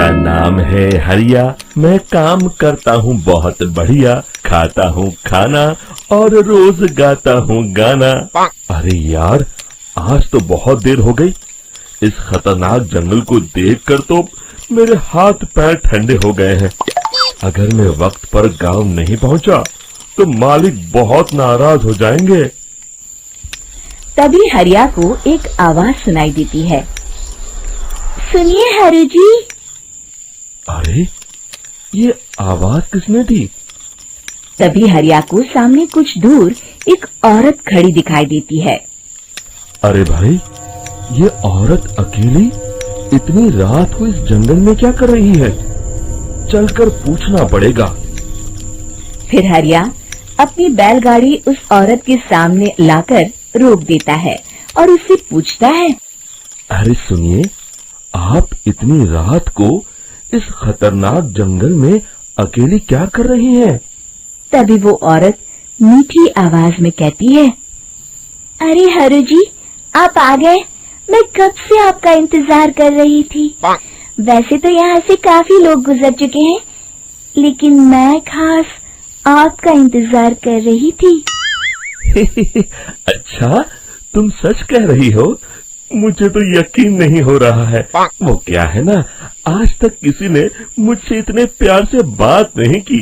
मेरा नाम है हरिया, मैं काम करता हूँ बहुत बढ़िया, खाता हूँ खाना और रोज गाता हूँ गाना। अरे यार, आज तो बहुत देर हो गई। इस खतरनाक जंगल को देखकर तो मेरे हाथ पैर ठंडे हो गए हैं। अगर मैं वक्त पर गांव नहीं पहुंचा तो मालिक बहुत नाराज हो जाएंगे। तभी हरिया को एक आवाज सुनाई देती है। सुनिए हरु जी। अरे, ये आवाज किसने दी? तभी हरिया को सामने कुछ दूर एक औरत खड़ी दिखाई देती है। अरे भाई, ये औरत अकेली इतनी रात को इस जंगल में क्या कर रही है? चलकर पूछना पड़ेगा। फिर हरिया अपनी बैलगाड़ी उस औरत के सामने लाकर रोक देता है और उससे पूछता है। अरे सुनिए, आप इतनी रात को इस खतरनाक जंगल में अकेली क्या कर रही हैं? तभी वो औरत मीठी आवाज में कहती है। अरे हरु जी, आप आ गए। मैं कब से आपका इंतजार कर रही थी। वैसे तो यहाँ से काफी लोग गुजर चुके हैं, लेकिन मैं खास आपका इंतजार कर रही थी। अच्छा, तुम सच कह रही हो? मुझे तो यकीन नहीं हो रहा है। वो क्या है ना, आज तक किसी ने मुझसे इतने प्यार से बात नहीं की।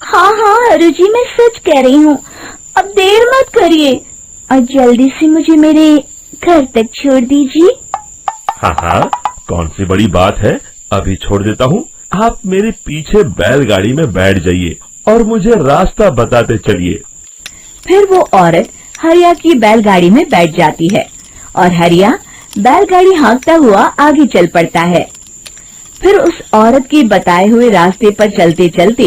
हाँ हाँ हरु जी, मैं सच कह रही हूँ। अब देर मत करिए और जल्दी से मुझे मेरे घर तक छोड़ दीजिए। हाँ हाँ, कौन सी बड़ी बात है, अभी छोड़ देता हूँ। आप मेरे पीछे बैलगाड़ी में बैठ जाइए और मुझे रास्ता बताते चलिए। फिर वो औरत हरिया की बैलगाड़ी में बैठ जाती है और हरिया बैलगाड़ी हाँकता हुआ आगे चल पड़ता है। फिर उस औरत के बताए हुए रास्ते पर चलते चलते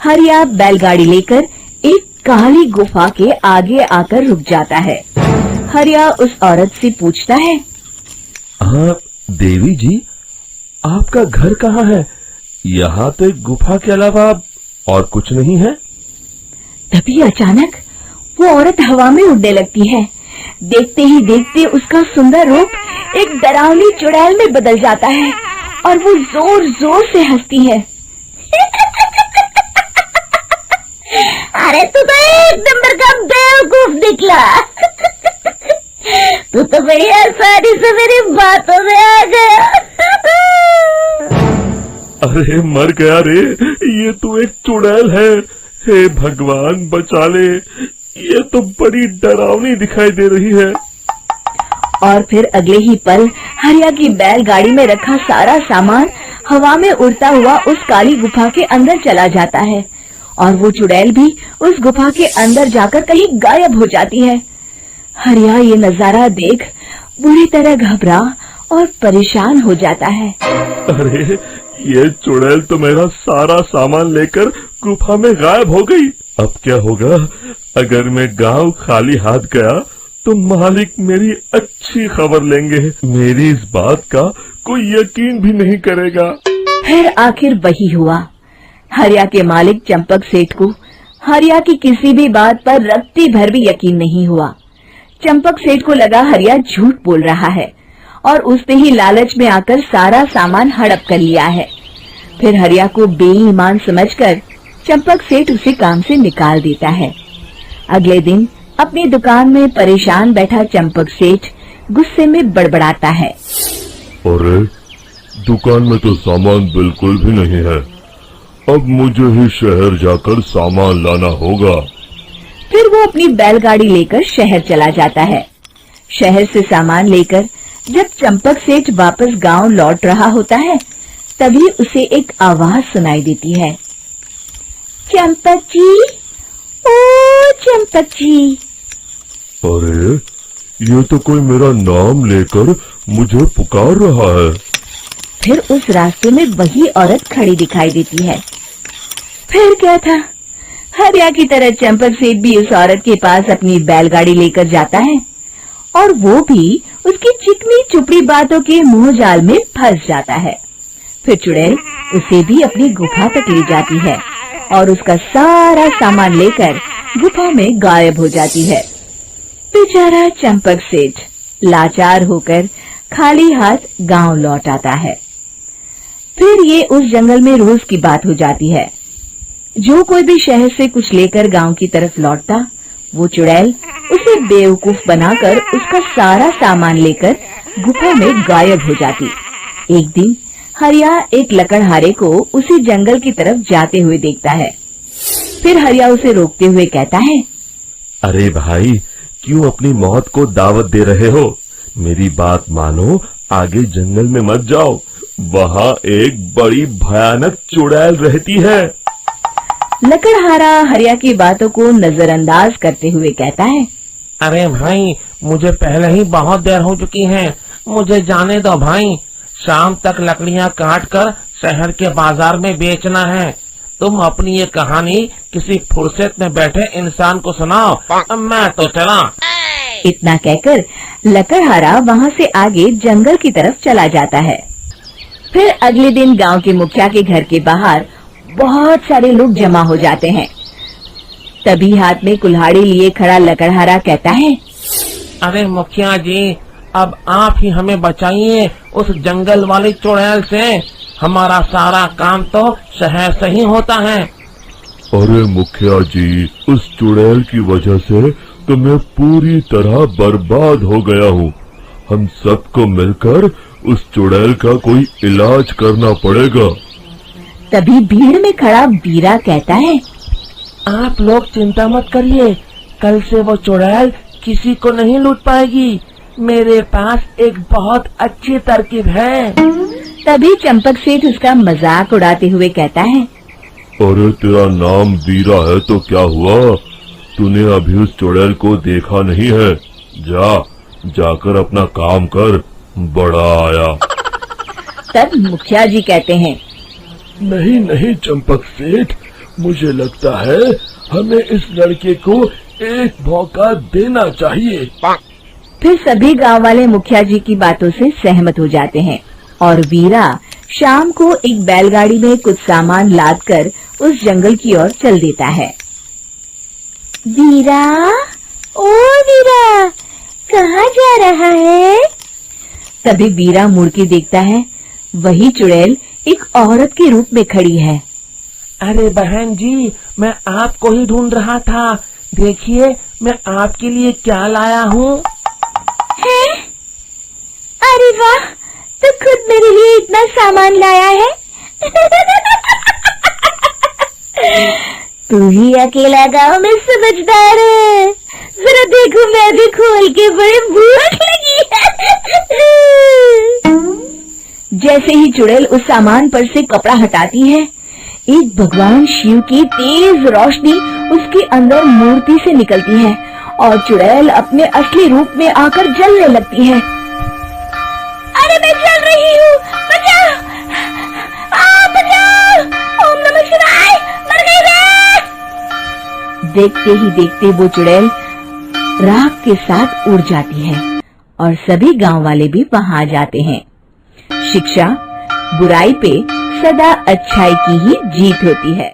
हरिया बैलगाड़ी लेकर एक काली गुफा के आगे आकर रुक जाता है। हरिया उस औरत से पूछता है। हाँ देवी जी, आपका घर कहाँ है? यहाँ तो एक गुफा के अलावा और कुछ नहीं है। तभी अचानक वो औरत हवा में उड़ने लगती है। देखते ही देखते उसका सुंदर रूप एक डरावनी चुड़ैल में बदल जाता है और वो जोर जोर से हंसती है। अरे तू तो एक नंबर का बेवकूफ निकला। तू तो बड़ी आसानी से मेरी बातों में आ गया। अरे मर गया रे, ये तो एक चुड़ैल है। हे भगवान बचा ले, ये तो बड़ी डरावनी दिखाई दे रही है। और फिर अगले ही पल हरिया की बैलगाड़ी में रखा सारा सामान हवा में उड़ता हुआ उस काली गुफा के अंदर चला जाता है और वो चुड़ैल भी उस गुफा के अंदर जाकर कहीं गायब हो जाती है। हरिया ये नजारा देख बुरी तरह घबरा और परेशान हो जाता है। अरे, ये चुड़ैल तो मेरा सारा सामान लेकर गुफा में गायब हो गई। अब क्या होगा? अगर मैं गांव खाली हाथ गया तो मालिक मेरी अच्छी खबर लेंगे। मेरी इस बात का कोई यकीन भी नहीं करेगा। फिर आखिर वही हुआ। हरिया के मालिक चंपक सेठ को हरिया की किसी भी बात पर रत्ती भर भी यकीन नहीं हुआ। चंपक सेठ को लगा हरिया झूठ बोल रहा है और उसने ही लालच में आकर सारा सामान हड़प कर लिया है। फिर हरिया को बेईमान समझकर चंपक सेठ उसे काम से निकाल देता है। अगले दिन अपनी दुकान में परेशान बैठा चंपक सेठ गुस्से में बड़बड़ाता है। अरे, दुकान में तो सामान बिल्कुल भी नहीं है। अब मुझे ही शहर जाकर सामान लाना होगा। फिर वो अपनी बैलगाड़ी लेकर शहर चला जाता है। शहर से सामान लेकर जब चंपक सेठ वापस गांव लौट रहा होता है, तभी उसे एक आवाज सुनाई देती है। चंपक जी, ओ चंपक जी। अरे, ये तो कोई मेरा नाम लेकर मुझे पुकार रहा है। फिर उस रास्ते में वही औरत खड़ी दिखाई देती है। फिर क्या था, हरिया की तरह चंपक सेठ भी उस औरत के पास अपनी बैलगाड़ी लेकर जाता है और वो भी उसकी चिकनी चुपड़ी बातों के मुंह जाल में फंस जाता है। फिर चुड़ैल उसे भी अपनी गुफा तक ले जाती है और उसका सारा सामान लेकर गुफा में गायब हो जाती है। बेचारा चंपक सेठ लाचार होकर खाली हाथ गांव लौट आता है। फिर ये उस जंगल में रोज की बात हो जाती है। जो कोई भी शहर से कुछ लेकर गांव की तरफ लौटता, वो चुड़ैल उसे बेवकूफ बनाकर उसका सारा सामान लेकर गुफा में गायब हो जाती। एक दिन हरिया एक लकड़हारे को उसी जंगल की तरफ जाते हुए देखता है। फिर हरिया उसे रोकते हुए कहता है, अरे भाई, क्यों अपनी मौत को दावत दे रहे हो? मेरी बात मानो, आगे जंगल में मत जाओ, वहाँ एक बड़ी भयानक चुड़ैल रहती है। लकड़हारा हरिया की बातों को नजरअंदाज करते हुए कहता है, अरे भाई, मुझे पहले ही बहुत देर हो चुकी है, मुझे जाने दो भाई। शाम तक लकड़ियाँ काट कर शहर के बाजार में बेचना है। तुम अपनी ये कहानी किसी फुर्सत में बैठे इंसान को सुनाओ, मैं तो चला। इतना कहकर लकड़हारा वहाँ से आगे जंगल की तरफ चला जाता है। फिर अगले दिन गांव के मुखिया के घर के बाहर बहुत सारे लोग जमा हो जाते हैं। तभी हाथ में कुल्हाड़ी लिए खड़ा लकड़हारा कहता है, अरे मुखिया जी, अब आप ही हमें बचाइए उस जंगल वाली चुड़ैल से। हमारा सारा काम तो शहर से ही होता है। अरे मुखिया जी, उस चुड़ैल की वजह से तो मैं पूरी तरह बर्बाद हो गया हूँ। हम सबको मिलकर उस चुड़ैल का कोई इलाज करना पड़ेगा। तभी भीड़ में खड़ा बीरा कहता है, आप लोग चिंता मत करिए, कल से वो चुड़ैल किसी को नहीं लूट पाएगी। मेरे पास एक बहुत अच्छी तरकीब है। तभी चंपक सेठ उसका मजाक उड़ाते हुए कहता है, अरे तेरा नाम बीरा है तो क्या हुआ? तूने अभी उस चुड़ैल को देखा नहीं है? जाकर अपना काम कर, बड़ा आया। तब मुखिया जी कहते हैं, नहीं नहीं चंपक सेठ, मुझे लगता है हमें इस लड़के को एक मौका देना चाहिए। फिर सभी गांव वाले मुखिया जी की बातों से सहमत हो जाते हैं और वीरा शाम को एक बैलगाड़ी में कुछ सामान लादकर उस जंगल की ओर चल देता है। वीरा, ओ वीरा, कहाँ जा रहा है? तभी वीरा मुड़ के देखता है, वही चुड़ैल एक औरत के रूप में खड़ी है। अरे बहन जी, मैं आपको ही ढूंढ रहा था। देखिए, मैं आपके लिए क्या लाया हूँ। अरे वाह, तो खुद मेरे लिए इतना सामान लाया है। तू ही अकेला गांव में समझदार है। जरा देखो, मैं भी खोल के, बड़ी भूख लगी है। जैसे ही चुड़ैल उस सामान पर से कपड़ा हटाती है, एक भगवान शिव की तेज रोशनी उसके अंदर मूर्ति से निकलती है और चुड़ैल अपने असली रूप में आकर जलने लगती है। अरे मैं जल रही हूँ, बचाओ! बचाओ! ओम नमः शिवाय, मर गई मैं! देखते ही देखते वो चुड़ैल राख के साथ उड़ जाती है और सभी गांव वाले भी वहां आ जाते हैं। शिक्षा बुराई पे सदा अच्छाई की ही जीत होती है।